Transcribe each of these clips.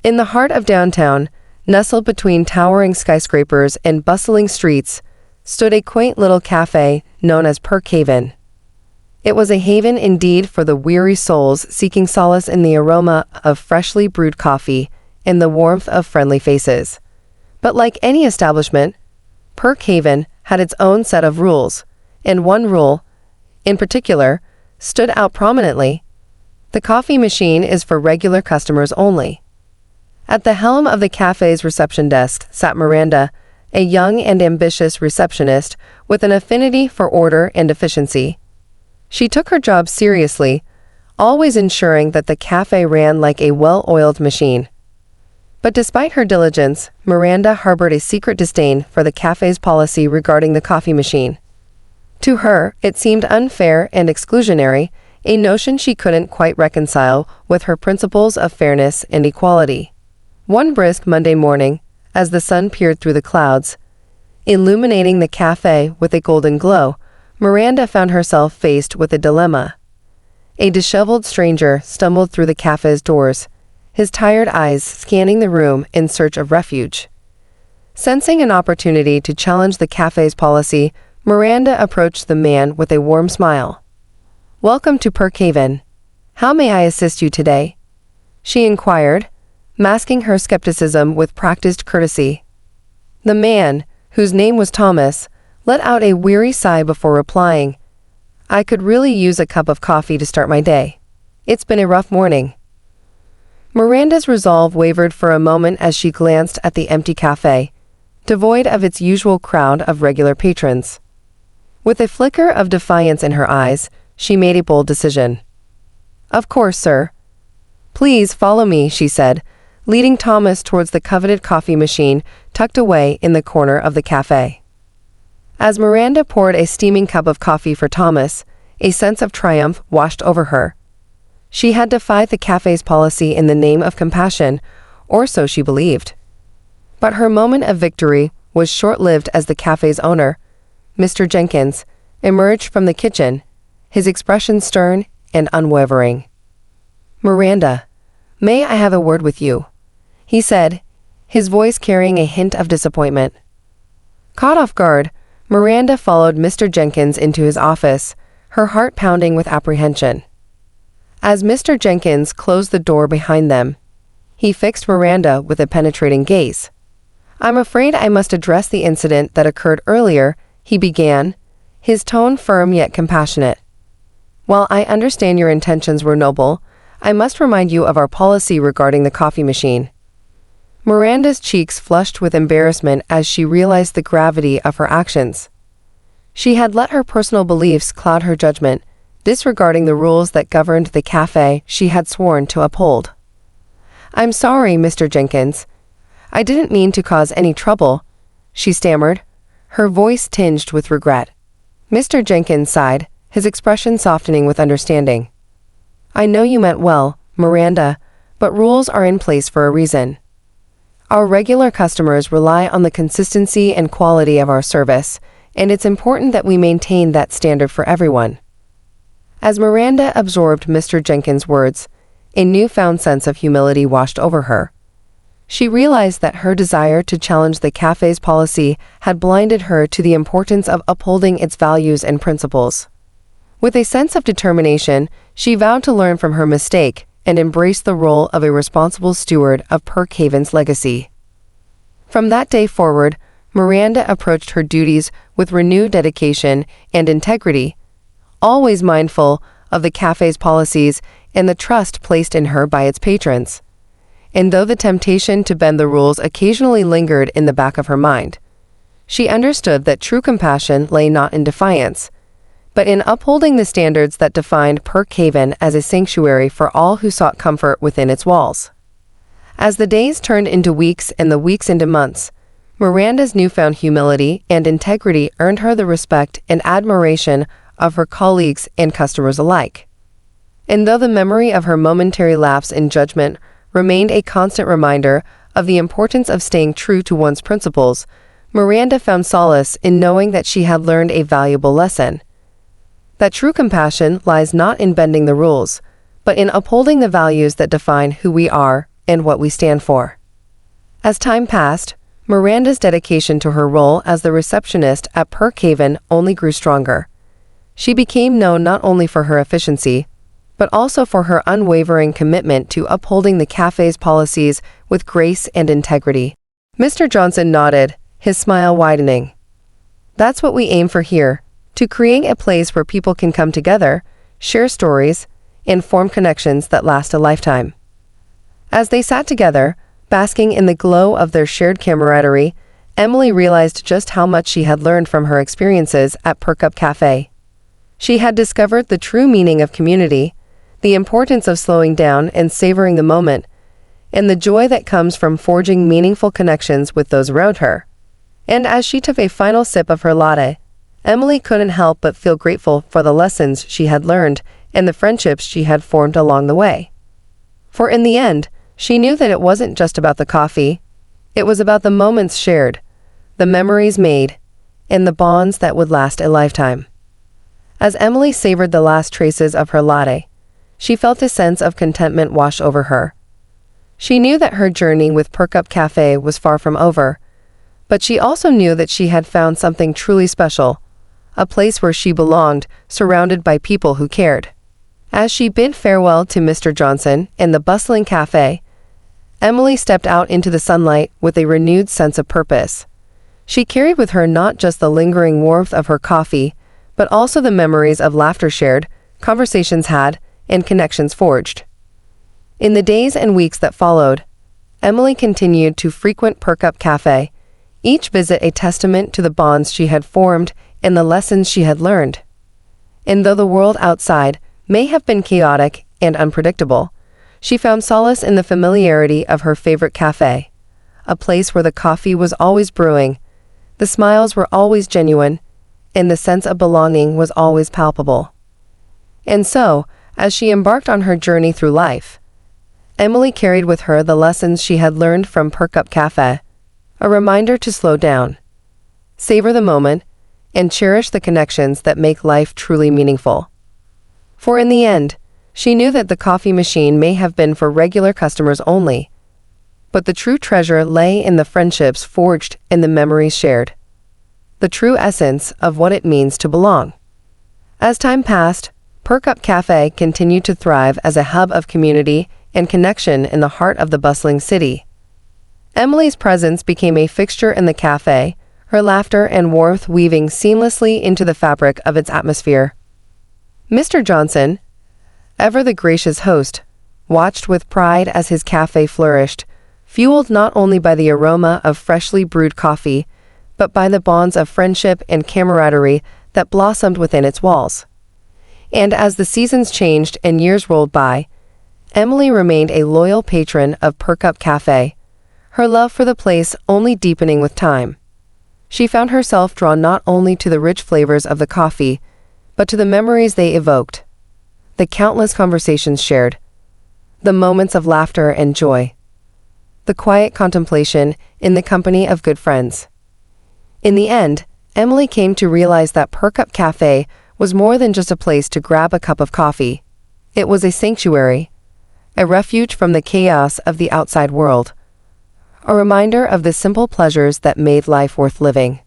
In the heart of downtown, nestled between towering skyscrapers and bustling streets, stood a quaint little cafe known as Perk Haven. It was a haven indeed for the weary souls seeking solace in the aroma of freshly brewed coffee and the warmth of friendly faces. But like any establishment, Perk Haven had its own set of rules, and one rule, in particular, stood out prominently. The coffee machine is for regular customers only. At the helm of the cafe's reception desk sat Miranda, a young and ambitious receptionist with an affinity for order and efficiency. She took her job seriously, always ensuring that the cafe ran like a well-oiled machine. But despite her diligence, Miranda harbored a secret disdain for the cafe's policy regarding the coffee machine. To her, it seemed unfair and exclusionary, a notion she couldn't quite reconcile with her principles of fairness and equality. One brisk Monday morning, as the sun peered through the clouds, illuminating the cafe with a golden glow, Miranda found herself faced with a dilemma. A disheveled stranger stumbled through the cafe's doors, his tired eyes scanning the room in search of refuge. Sensing an opportunity to challenge the cafe's policy, Miranda approached the man with a warm smile. "Welcome to Perk Haven. How may I assist you today?" she inquired, masking her skepticism with practiced courtesy. The man, whose name was Thomas, let out a weary sigh before replying, "I could really use a cup of coffee to start my day. It's been a rough morning." Miranda's resolve wavered for a moment as she glanced at the empty cafe, devoid of its usual crowd of regular patrons. With a flicker of defiance in her eyes, she made a bold decision. "Of course, sir. Please follow me," she said, leading Thomas towards the coveted coffee machine tucked away in the corner of the cafe. As Miranda poured a steaming cup of coffee for Thomas, a sense of triumph washed over her. She had defied the cafe's policy in the name of compassion, or so she believed. But her moment of victory was short-lived as the cafe's owner, Mr. Jenkins, emerged from the kitchen, his expression stern and unwavering. "Miranda, may I have a word with you?" he said, his voice carrying a hint of disappointment. Caught off guard, Miranda followed Mr. Jenkins into his office, her heart pounding with apprehension. As Mr. Jenkins closed the door behind them, he fixed Miranda with a penetrating gaze. "I'm afraid I must address the incident that occurred earlier," he began, his tone firm yet compassionate. "While I understand your intentions were noble, I must remind you of our policy regarding the coffee machine." Miranda's cheeks flushed with embarrassment as she realized the gravity of her actions. She had let her personal beliefs cloud her judgment, disregarding the rules that governed the cafe she had sworn to uphold. "I'm sorry, Mr. Jenkins. I didn't mean to cause any trouble," she stammered, her voice tinged with regret. Mr. Jenkins sighed, his expression softening with understanding. "I know you meant well, Miranda, but rules are in place for a reason. Our regular customers rely on the consistency and quality of our service, and it's important that we maintain that standard for everyone." As Miranda absorbed Mr. Jenkins' words, a newfound sense of humility washed over her. She realized that her desire to challenge the cafe's policy had blinded her to the importance of upholding its values and principles. With a sense of determination, she vowed to learn from her mistake and embrace the role of a responsible steward of Perk Haven's legacy. From that day forward, Miranda approached her duties with renewed dedication and integrity, always mindful of the cafe's policies and the trust placed in her by its patrons. And though the temptation to bend the rules occasionally lingered in the back of her mind, she understood that true compassion lay not in defiance, but in upholding the standards that defined Perk Haven as a sanctuary for all who sought comfort within its walls. As the days turned into weeks and the weeks into months, Miranda's newfound humility and integrity earned her the respect and admiration of her colleagues and customers alike. And though the memory of her momentary lapse in judgment remained a constant reminder of the importance of staying true to one's principles, Miranda found solace in knowing that she had learned a valuable lesson. That true compassion lies not in bending the rules, but in upholding the values that define who we are and what we stand for. As time passed, Miranda's dedication to her role as the receptionist at Perk Haven only grew stronger. She became known not only for her efficiency, but also for her unwavering commitment to upholding the cafe's policies with grace and integrity. Mr. Johnson nodded, his smile widening. That's what we aim for here, to create a place where people can come together, share stories, and form connections that last a lifetime. As they sat together, basking in the glow of their shared camaraderie, Emily realized just how much she had learned from her experiences at Perk Up Cafe. She had discovered the true meaning of community, the importance of slowing down and savoring the moment, and the joy that comes from forging meaningful connections with those around her. And as she took a final sip of her latte, Emily couldn't help but feel grateful for the lessons she had learned and the friendships she had formed along the way. For in the end, she knew that it wasn't just about the coffee, it was about the moments shared, the memories made, and the bonds that would last a lifetime. As Emily savored the last traces of her latte, she felt a sense of contentment wash over her. She knew that her journey with Perk Up Cafe was far from over, but she also knew that she had found something truly special, a place where she belonged, surrounded by people who cared. As she bid farewell to Mr. Johnson and the bustling cafe, Emily stepped out into the sunlight with a renewed sense of purpose. She carried with her not just the lingering warmth of her coffee, but also the memories of laughter shared, conversations had, and connections forged. In the days and weeks that followed, Emily continued to frequent Perk Up Cafe, each visit a testament to the bonds she had formed and the lessons she had learned. And though the world outside may have been chaotic and unpredictable, she found solace in the familiarity of her favorite cafe, a place where the coffee was always brewing, the smiles were always genuine, and the sense of belonging was always palpable. And so, as she embarked on her journey through life, Emily carried with her the lessons she had learned from Perk Up Cafe, a reminder to slow down, savor the moment, and cherish the connections that make life truly meaningful. For in the end, she knew that the coffee machine may have been for regular customers only, but the true treasure lay in the friendships forged and the memories shared, the true essence of what it means to belong. As time passed, Perk Up Cafe continued to thrive as a hub of community and connection in the heart of the bustling city. Emily's presence became a fixture in the cafe, her laughter and warmth weaving seamlessly into the fabric of its atmosphere. Mr. Johnson, ever the gracious host, watched with pride as his cafe flourished, fueled not only by the aroma of freshly brewed coffee, but by the bonds of friendship and camaraderie that blossomed within its walls. And as the seasons changed and years rolled by, Emily remained a loyal patron of Perk Up Cafe, her love for the place only deepening with time. She found herself drawn not only to the rich flavors of the coffee, but to the memories they evoked, the countless conversations shared, the moments of laughter and joy, the quiet contemplation in the company of good friends. In the end, Emily came to realize that Perk Up Cafe was more than just a place to grab a cup of coffee. It was a sanctuary, a refuge from the chaos of the outside world, a reminder of the simple pleasures that made life worth living.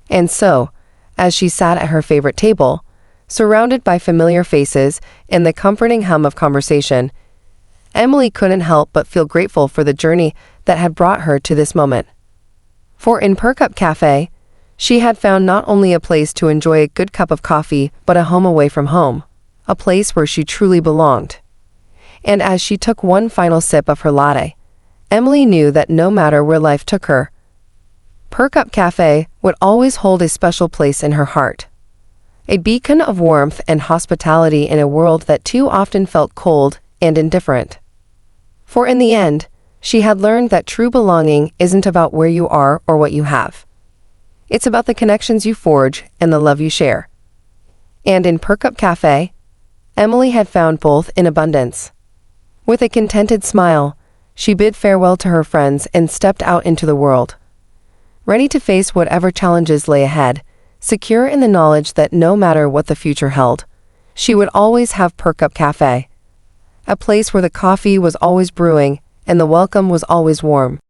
And so, as she sat at her favorite table, surrounded by familiar faces and the comforting hum of conversation, Emily couldn't help but feel grateful for the journey that had brought her to this moment. For in Perk Up Cafe, she had found not only a place to enjoy a good cup of coffee, but a home away from home, a place where she truly belonged. And as she took one final sip of her latte, Emily knew that no matter where life took her, Perk Up Cafe would always hold a special place in her heart. A beacon of warmth and hospitality in a world that too often felt cold and indifferent. For in the end, she had learned that true belonging isn't about where you are or what you have. It's about the connections you forge and the love you share. And in Perk Up Cafe, Emily had found both in abundance. With a contented smile, she bid farewell to her friends and stepped out into the world, ready to face whatever challenges lay ahead, secure in the knowledge that no matter what the future held, she would always have Perk Up Cafe, a place where the coffee was always brewing and the welcome was always warm.